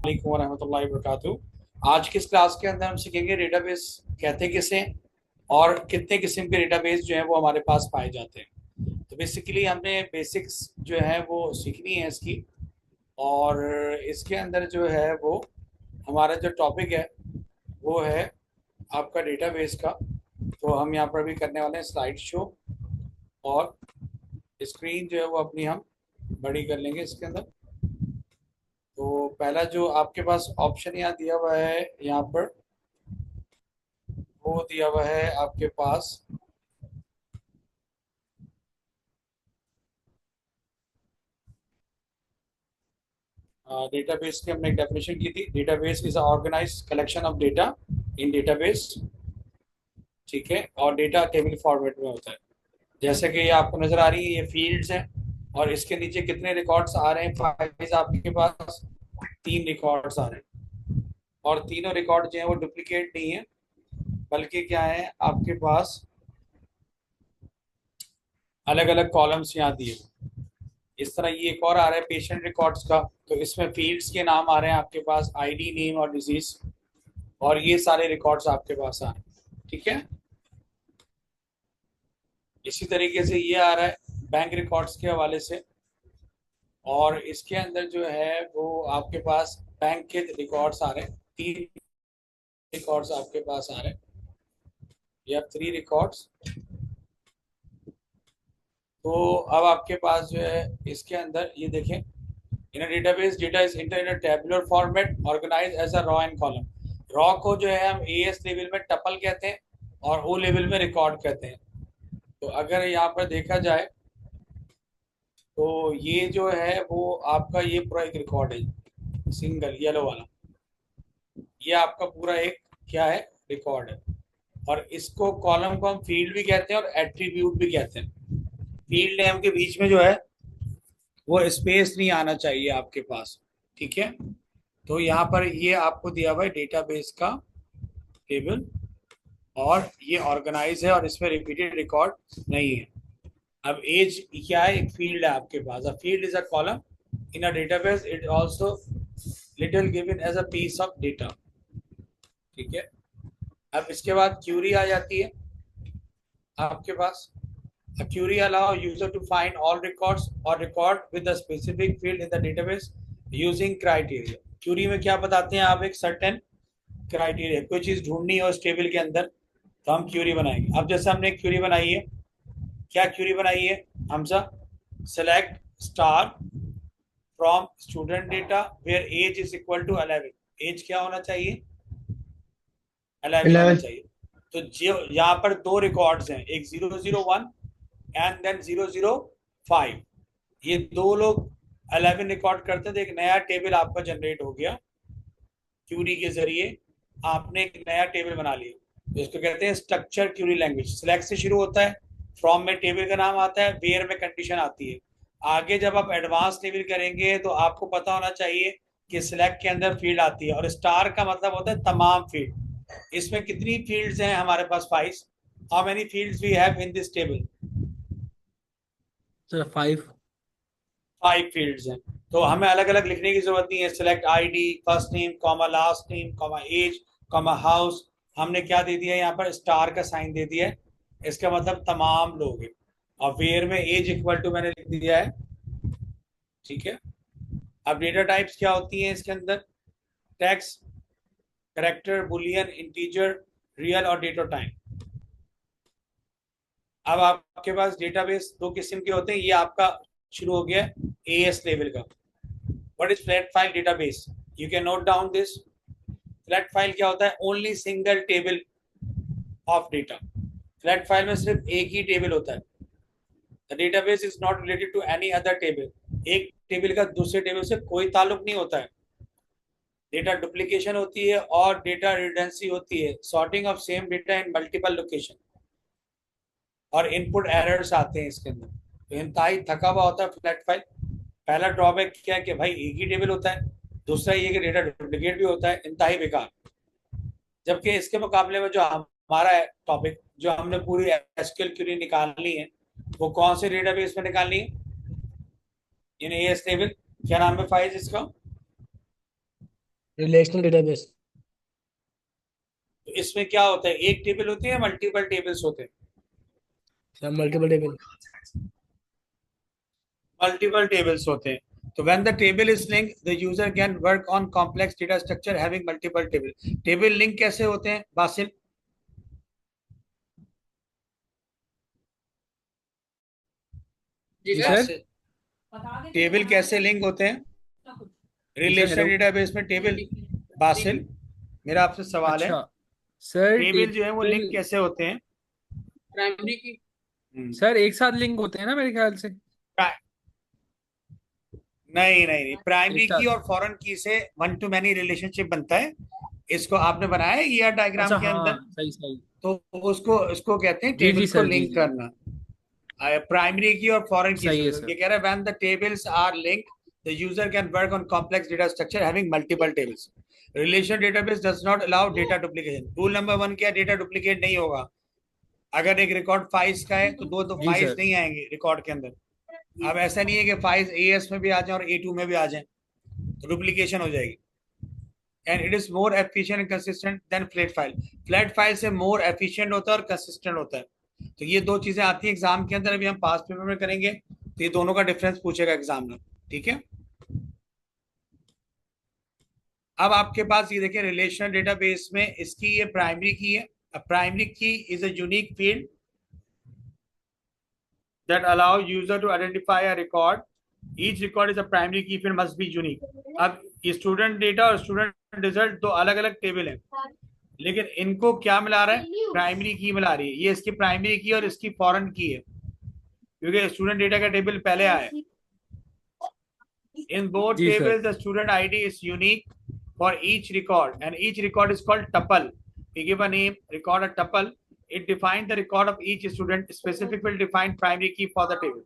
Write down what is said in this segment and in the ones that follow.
वालेकुम रहमतुल्लाहि वबरकातुहू। आज की इस क्लास के अंदर हम सीखेंगे डेटाबेस कहते किसे और कितने किस्म के डेटाबेस जो है वो हमारे पास पाए जाते हैं। तो बेसिकली हमने बेसिक्स जो है वो सीखनी है इसकी। और इसके अंदर जो है वो हमारा जो टॉपिक है वो है आपका डेटाबेस का। तो हम यहाँ पर भी करने वाले हैं स्लाइड शो, और स्क्रीन जो है वो अपनी हम बड़ी कर लेंगे इसके अंदर। तो पहला जो आपके पास ऑप्शन यहाँ दिया हुआ है यहाँ पर, वो दिया हुआ है आपके पास डेटाबेस की। हमने एक डेफिनेशन की थी, database is organised collection of data in database. ठीक है, और डेटा टेबल फॉर्मेट में होता है। जैसे कि ये आपको नजर आ रही है, ये फील्ड्स हैं और इसके नीचे कितने रिकॉर्ड्स आ रहे हैं, फाइल्स आपके पास 3 रिकॉर्ड्स आ रहे हैं। और तीनों रिकॉर्ड जो है वो डुप्लीकेट नहीं है, बल्कि क्या है आपके पास अलग अलग कॉलम्स यहाँ दिए। इस तरह ये एक और आ रहा है पेशेंट रिकॉर्ड्स का, तो इसमें फील्ड्स के नाम आ रहे हैं आपके पास, आईडी, नेम और डिजीज, और ये सारे रिकॉर्ड्स आपके पास आ रहे हैं। ठीक है, इसी तरीके से ये आ रहा है बैंक रिकॉर्ड्स के हवाले से, और इसके अंदर जो है वो आपके पास बैंक के रिकॉर्ड्स आ रहे हैं। 3 रिकॉर्ड्स आपके पास आ रहे हैं, या 3 रिकॉर्ड्स। तो अब आपके पास जो है इसके अंदर ये देखें, in a database data is enter in a tabular format organize as a row and column. Row को जो है हम एएस लेवल में टपल कहते हैं और ओ लेवल में रिकॉर्ड कहते हैं। तो अगर यहाँ पर देखा जाए तो ये जो है वो आपका ये पूरा एक रिकॉर्ड है, सिंगल येलो वाला। ये आपका पूरा एक क्या है, रिकॉर्ड है। और इसको कॉलम को हम फील्ड भी कहते हैं और एट्रीब्यूट भी कहते हैं। फील्ड नेम के बीच में जो है वो स्पेस नहीं आना चाहिए आपके पास। ठीक है, तो यहाँ पर ये आपको दिया हुआ है डेटाबेस का टेबल, और ये ऑर्गेनाइज है और इसमें रिपीटेड रिकॉर्ड नहीं है। अब एज क्या है, एक फील्ड है आपके पास। A field is a column in a database, it also little given as a piece of data. ठीक है, अब इसके बाद क्यूरी आ जाती है आपके पास। A query allow user to find all records or record with a specific field in the database using criteria। Query में क्या बताते हैं आप, एक सर्टेन क्राइटेरिया, कोई चीज ढूंढनी है उस टेबल के अंदर तो हम क्यूरी बनाएंगे। अब जैसे हमने एक क्यूरी बनाई है, क्या क्यूरी बनाई है Hamza, select star from student data where age is equal to 11। Age क्या होना चाहिए, 11 होना 11। चाहिए। तो जो यहाँ पर 2 रिकॉर्ड्स हैं, एक 001 एंड देन 005। ये दो लोग 11 रिकॉर्ड करते थे, एक नया टेबल आपका जनरेट हो गया क्यूरी के जरिए। आपने एक नया टेबल बना लिया, तो इसको कहते हैं स्ट्रक्चर क्यूरी लैंग्वेज। सिलेक्ट से शुरू होता है, फ्रॉम में टेबल का नाम आता है, वेयर में कंडीशन आती है। आगे जब आप एडवांस टेबल करेंगे तो आपको पता होना चाहिए कि सिलेक्ट के अंदर फील्ड आती है, और स्टार का मतलब होता है तमाम फील्ड। इसमें कितनी फील्ड्स हैं हमारे पास, 5। How many fields we have in this table? Sir 5। 5 fields हैं। तो हमें अलग अलग लिखने की जरूरत नहीं है। Select ID, first name comma last name comma age comma house. हमने क्या दे दिया है यहाँ पर, स्टार का साइन दे दिया है, इसका मतलब तमाम लोग हैं। और वेयर में एज इक्वल टू मैंने लिख दिया है। ठीक है, अब डेटा टाइप्स क्या होती हैं इसके अंदर, text, character, Boolean, integer, real और डेटा टाइप। अब आपके पास डेटाबेस 2 किस्म के होते हैं। ये आपका शुरू हो गया एएस लेवल का। What is flat file database, you can note down this. Flat file क्या होता है, only single table of data. Flat file में सिर्फ एक ही टेबल होता है। The database is not related to any other table. एक टेबल का दूसरे टेबल से कोई ताल्लुक नहीं होता है। डेटा डुप्लीकेशन होती है और डेटा रिडंडेंसी होती है, sorting of same data in multiple location, और इनपुट एरर्स आते हैं इसके अंदर। तो इंतहाई थका हुआ होता है फ्लैट फाइल। पहला ड्रॉबैक क्या है कि भाई एक ही टेबल होता है, दूसरा ये कि डेटा डुप्लीकेट भी होता है, इंतहाई बेकार। जबकि इसके मुकाबले में जो हमारा है टॉपिक, जो हमने पूरी एसक्यूएल क्वेरी निकालनी है, वो कौन से डेटाबेस में निकालनी है? इन एएस टेबल, क्या नाम है फाइल इसका? Relational database. तो इसमें क्या होता है, एक टेबल होती है, मल्टीपल टेबल्स होते हैं? Sir multiple table. Multiple tables होते हैं। तो when the table is link the user can work on complex data structure having multiple table. Table link कैसे होते हैं बासिल? जी सर। बासिल, टेबल कैसे लिंक होते हैं जी सर, रिलेशनल हेलो। डेटाबेस में टेबल? बासिल, मेरा आपसे सवाल है, अच्छा सर, टेबल जो है वो टेबल लिंक कैसे होते हैं? प्राइमरी की। हम्म, सर एक साथ लिंक होते हैं ना मेरे ख्याल से। नहीं नहीं नहीं, एक प्राइमरी की साथ। और फॉरेन की से वन टू मैनी रिलेशनशिप बनता है। इसको आपने बनाया है ईआर डायग्राम अच्छा के अंदर। हाँ, सही सही। तो उसको उसको कहते हैं जी जी टेबल्स को सर, जी लिंक जी। करना, प्राइमरी की और फॉरेन की से। सही है ये सर। कह रहा है when the tables are linked the user can work on complex data structure having multiple tables. Relation database does not allow data duplication. Rule number one क्या, डेटा डुप्लीकेट नहीं होगा। अगर एक रिकॉर्ड फाइल्स का है तो दो जी फाइल्स सर। नहीं आएंगे रिकॉर्ड के अंदर। अब ऐसा नहीं है कि फाइल्स एएस में भी आ जाए और ए टू में भी आ जाए, तो डुप्लीकेशन हो जाएगी। And it is more efficient and consistent than flat file. Flat file से मोर एफिशिएंट होता है और कंसिस्टेंट होता है। तो ये दो चीजें आती हैं एग्जाम के अंदर, अभी हम पास पेपर में करेंगे, तो ये दोनों का डिफरेंस पूछेगा एग्जाम में। ठीक है, अब आपके पास ये देखिए रिलेशनल डेटाबेस में इसकी ये प्राइमरी की है। प्राइमरी की is a unique field that allow user to identify a record. Each record is a primary key field must be unique. अब स्टूडेंट डेटा और स्टूडेंट रिजल्ट दो अलग अलग टेबल हैं, लेकिन इनको क्या मिला रहा है, प्राइमरी की मिला रही है। ये इसकी प्राइमरी की और इसकी फॉरेन की है, क्योंकि स्टूडेंट डेटा का टेबल पहले आया है। इन बोथ जी sir. Tables the student ID is unique for each record and each record is called tuple. We give a name record a tuple. It defines the record of each student. Specific will define primary key for the table.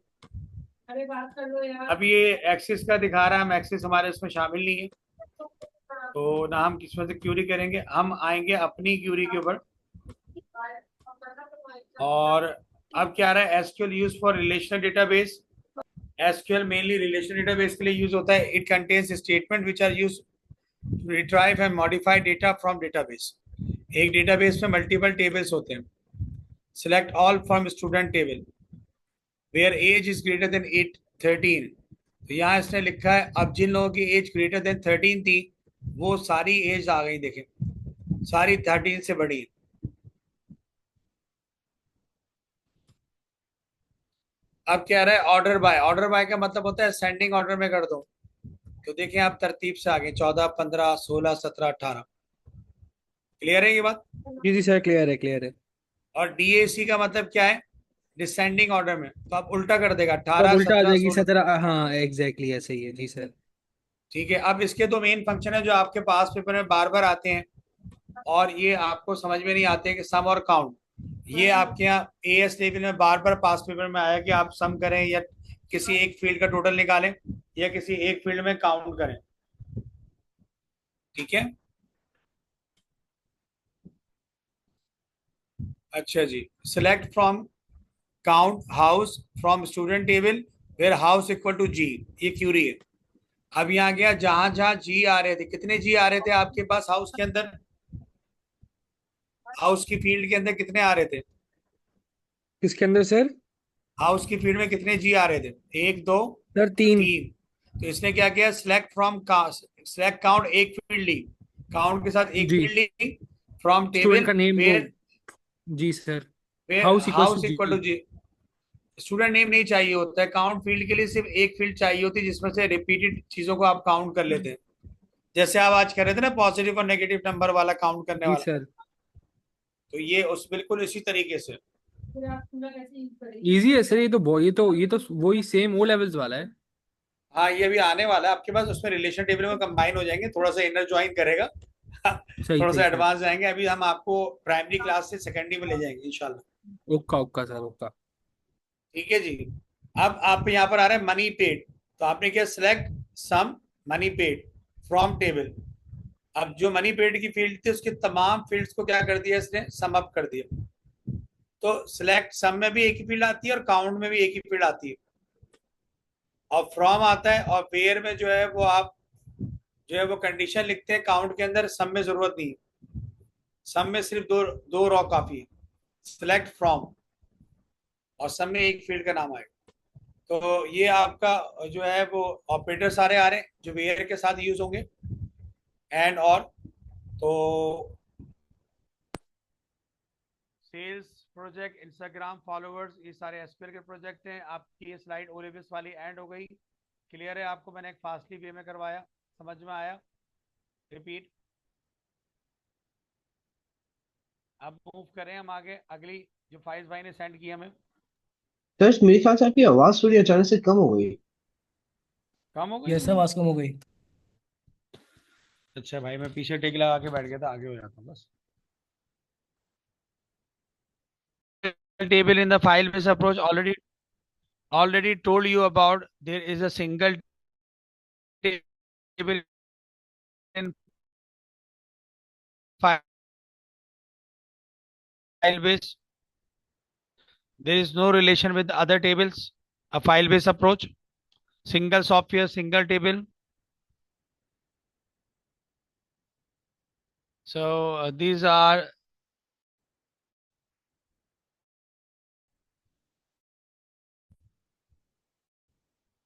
अरे बात कर लो यार। अब ये axis का दिखा रहा है, हम एक्सिस हमारे इसमें शामिल नहीं है, तो ना हम किसमें से क्यूरी करेंगे, हम आएंगे अपनी क्यूरी के ऊपर। और अब क्या रहा है, SQL use for relational database. SQL mainly relational database के लिए यूज होता है। It contains statement which are use to retrieve and modify data from database. एक डेटाबेस में मल्टीपल टेबल्स होते हैं। Select all from student table where age is greater than 13। तो यहाँ इसने लिखा है अब जिन लोगों की एज ग्रेटर देन 13 थी वो सारी एज आ गई, देखें सारी 13 से बड़ी। अब क्या रहा है, ऑर्डर बाय। ऑर्डर बाय का मतलब होता है सेंडिंग ऑर्डर में कर दो। तो देखें आप तरतीब से आगे 14, 15, 16, 17, 18। क्लियर है ये बात? जी जी सर, क्लियर है क्लियर है। और डीएसी का मतलब क्या है, डिसेंडिंग ऑर्डर में, तो आप उल्टा कर देगा तो अब 18, उल्टा आ 17, जाएगी 16। 17, हाँ एग्जैक्टली ऐसे ही है जी सर। ठीक है, अब इसके दो मेन फंक्शन है जो आपके पास पेपर में बार बार आते हैं और ये आपको समझ में नहीं आते कि सम और काउंट। ये आपके यहाँ एएस लेवल में बार बार पास पेपर में आया कि आप सम करें या किसी एक फील्ड का टोटल निकालें या किसी एक फील्ड में काउंट करें। ठीक है, अच्छा जी। Select from count house from student table where house equal to G, ये क्यूरी है। अब यहाँ गया जहां जहां जी आ रहे थे, कितने जी आ रहे थे आपके पास हाउस के अंदर, हाउस की फील्ड के अंदर कितने आ रहे थे? किसके अंदर सर? हाउस की फील्ड में कितने जी आ रहे थे, एक, दो, सर 3। तीन। तो इसने क्या किया, सिलेक्ट फ्रॉम सिलेक्ट काउंट, एक फील्ड ली, काउंट के साथ एक जी। फील्ड ली, फ्रॉम स्टूडेंट टेबल का नेम वो। वेयर जी sir. Where house equals to house equal to G. जी। स्टूडेंट नेम नहीं चाहिए होता है, काउंट फील्ड के लिए सिर्फ एक फील्ड चाहिए होती है जिसमें से रिपीटेड चीजों को आप काउंट कर लेते हैं। जैसे आप आज कर रहे थे ना पॉजिटिव और नेगेटिव नंबर वाला काउंट करने जी वाला, सर। तो ये उस बिल्कुल इसी तरीके से। इजी है सर, ये तो वही सेम ओ लेवल्स वाला है। हाँ ये भी आने वाला है आपके पास, उसमें रिलेशन टेबल में कंबाइन हो जाएंगे, थोड़ा सा इनर ज्वाइन करेगा। सही थोड़ा सही सा सर। एडवांस जाएंगे, अभी हम आपको प्राइमरी क्लास से सेकेंडरी में ले जाएंगे इंशाल्लाह। ओका ओका सर, ओका। ठीक है जी। अब आप यहाँ पर आ रहे हैं मनी पेड, तो आपने क्या, select sum money paid from table. अब जो मनी पेड की फील्ड थी उसके तमाम फील्ड्स को क्या कर दिया इसने, सम अप कर दिया। तो सिलेक्ट सम में भी एक ही फील्ड आती है और काउंट में भी एक ही फील्ड आती है, और फ्रॉम आता है, और वेयर में जो है वो आप जो है वो कंडीशन लिखते हैं, काउंट के अंदर सम में जरूरत नहीं है, सम में सिर्फ दो दो रॉ काफी है, सिलेक्ट फ्रॉम, और सम में एक फील्ड का नाम आएगा। तो ये आपका जो है वो ऑपरेटर सारे आ रहे हैं जो वेयर के साथ यूज होंगे, एंड और तो सेल्स प्रोजेक्ट, इंस्टाग्राम फॉलोअर्स, ये सारे एसपीएल के प्रोजेक्ट हैं। आपकी ये स्लाइड ओलिविस वाली एंड हो गई। क्लियर है? आपको मैंने एक फास्टली वे में करवाया, समझ में आया? रिपीट। अब मूव करें हम आगे, अगली जो फाइल्स भाई ने सेंड की हमें। सर मेरे ख्याल से आपकी आवाज थोड़ी अचानक से कम हो गई। कम हो गई? यस सर, आवाज कम हो गई। अच्छा भाई, मैं पीछे टेक लगा के बैठ गया था, आगे हो जाता हूँ बस। Table in the file based approach, already told you about. There is a single table in file base. There is no relation with other tables. A file based approach, single software, single table. So these are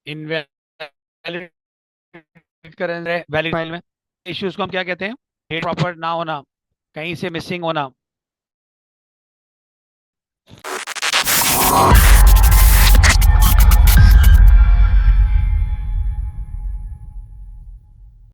invalid valid file में। Issues को हम क्या कहते हैं? Date proper ना होना, कहीं से मिसिंग होना,